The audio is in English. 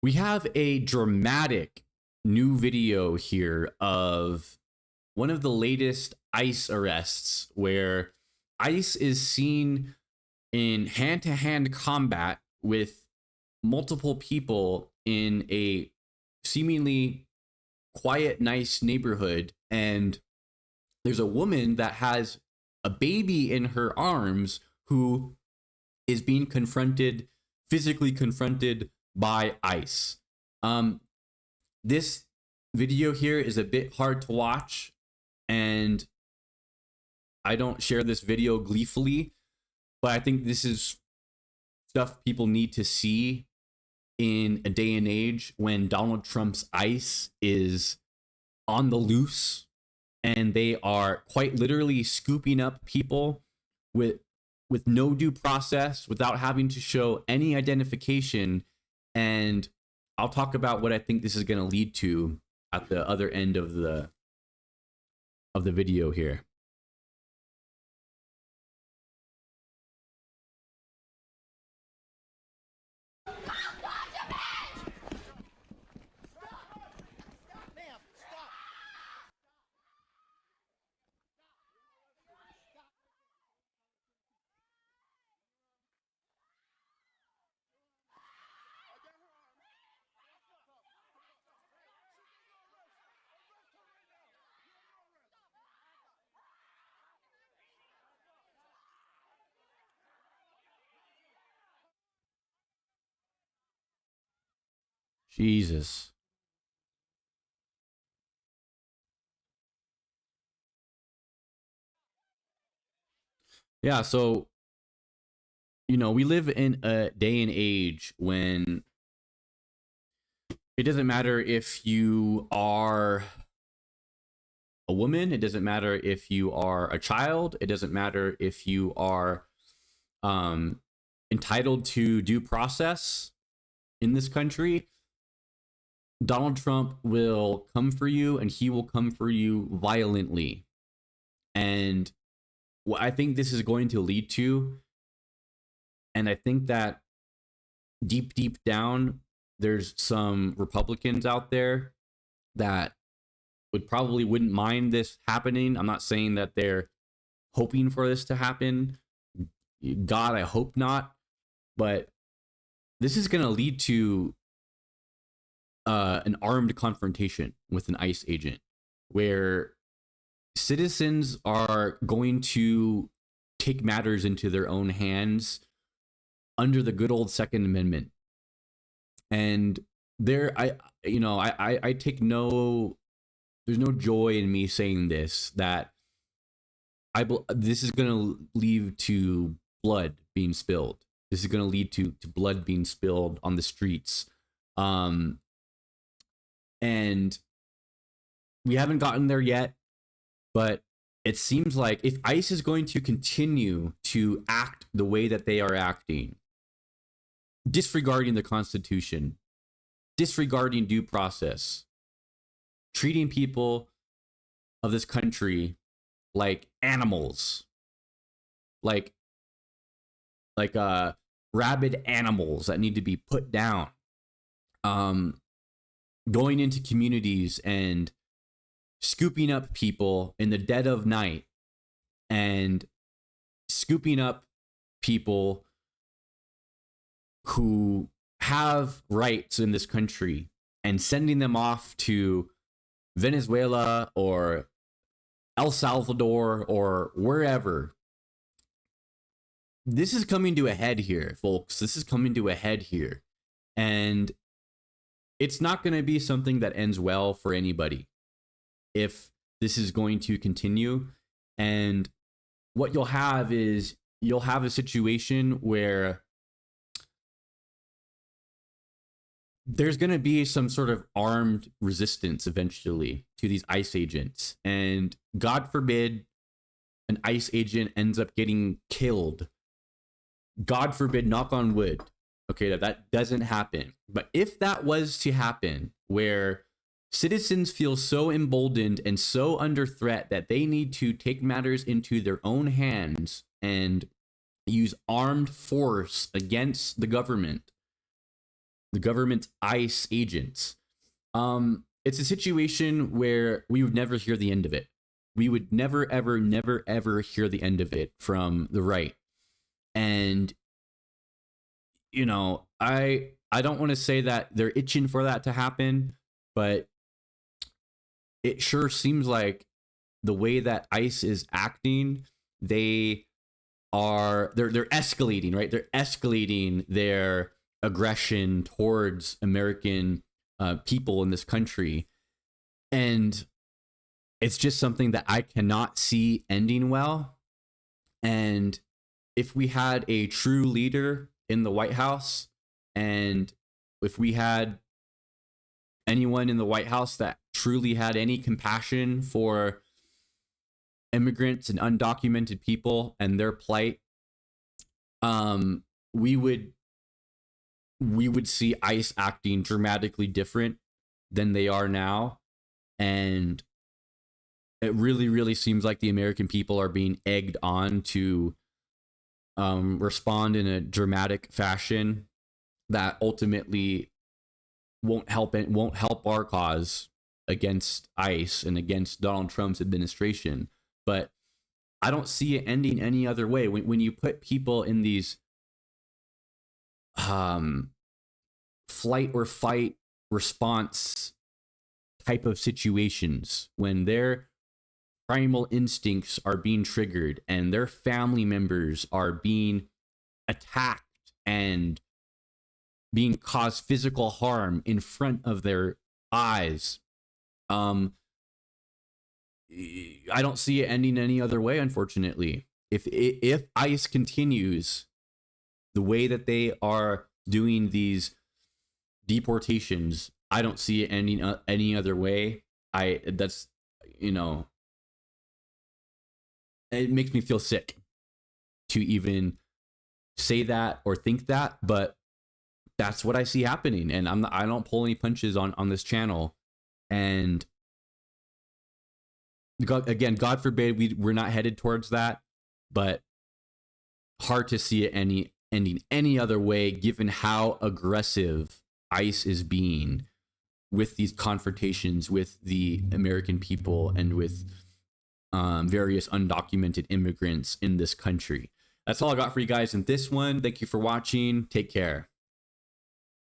We have a dramatic new video here of one of the latest ICE arrests where ICE is seen in hand to hand combat with multiple people in a seemingly quiet, nice neighborhood. And there's a woman that has a baby in her arms who is being physically confronted by ICE. This video here is a bit hard to watch, and I don't share this video gleefully, but I think this is stuff people need to see in a day and age when Donald Trump's ICE is on the loose and they are quite literally scooping up people with no due process, without having to show any identification. And I'll talk about what I think this is going to lead to at the other end of the video here. Jesus. Yeah, so we live in a day and age when it doesn't matter if you are a woman, it doesn't matter if you are a child, it doesn't matter if you are entitled to due process in this country. Donald Trump will come for you, and he will come for you violently. And what I think this is going to lead to, and I think that deep down, there's some Republicans out there that wouldn't mind this happening. I'm not saying that they're hoping for this to happen. God, I hope not. But this is going to lead to an armed confrontation with an ICE agent, where citizens are going to take matters into their own hands under the good old Second Amendment. And I take there's no joy in me saying this, that this is going to lead to blood being spilled. This is going to lead to blood being spilled on the streets. And we haven't gotten there yet, but it seems like if ICE is going to continue to act the way that they are acting, disregarding the Constitution, disregarding due process, treating people of this country like animals, like rabid animals that need to be put down, going into communities and scooping up people in the dead of night, and scooping up people who have rights in this country and sending them off to Venezuela or El Salvador or wherever. This is coming to a head here, folks. This is coming to a head here. And it's not going to be something that ends well for anybody if this is going to continue. And what you'll have is a situation where there's going to be some sort of armed resistance eventually to these ICE agents. And God forbid an ICE agent ends up getting killed. God forbid, knock on wood. Okay, that doesn't happen. But if that was to happen, where citizens feel so emboldened and so under threat that they need to take matters into their own hands and use armed force against the government, the government's ICE agents. It's a situation where we would never hear the end of it. We would never, ever, never, ever hear the end of it from the right. And, you know, I don't want to say that they're itching for that to happen, but it sure seems like the way that ICE is acting, they're escalating, right? They're escalating their aggression towards American people in this country. And it's just something that I cannot see ending well. And if we had a true leader in the White House, and if we had anyone in the White House that truly had any compassion for immigrants and undocumented people and their plight, we would see ICE acting dramatically different than they are now. And it really, really seems like the American people are being egged on to respond in a dramatic fashion that ultimately won't help our cause against ICE and against Donald Trump's administration. But I don't see it ending any other way. When you put people in these flight or fight response type of situations, when their primal instincts are being triggered and their family members are being attacked and being caused physical harm in front of their eyes, I don't see it ending any other way, unfortunately. If ICE continues the way that they are doing these deportations, I don't see it ending any other way. That's, you know, it makes me feel sick to even say that or think that, but that's what I see happening. And I don't pull any punches on this channel. And God forbid we're not headed towards that, but hard to see it ending any other way, given how aggressive ICE is being with these confrontations with the American people and with various undocumented immigrants in this country. That's all I got for you guys in this one. Thank you for watching. Take care.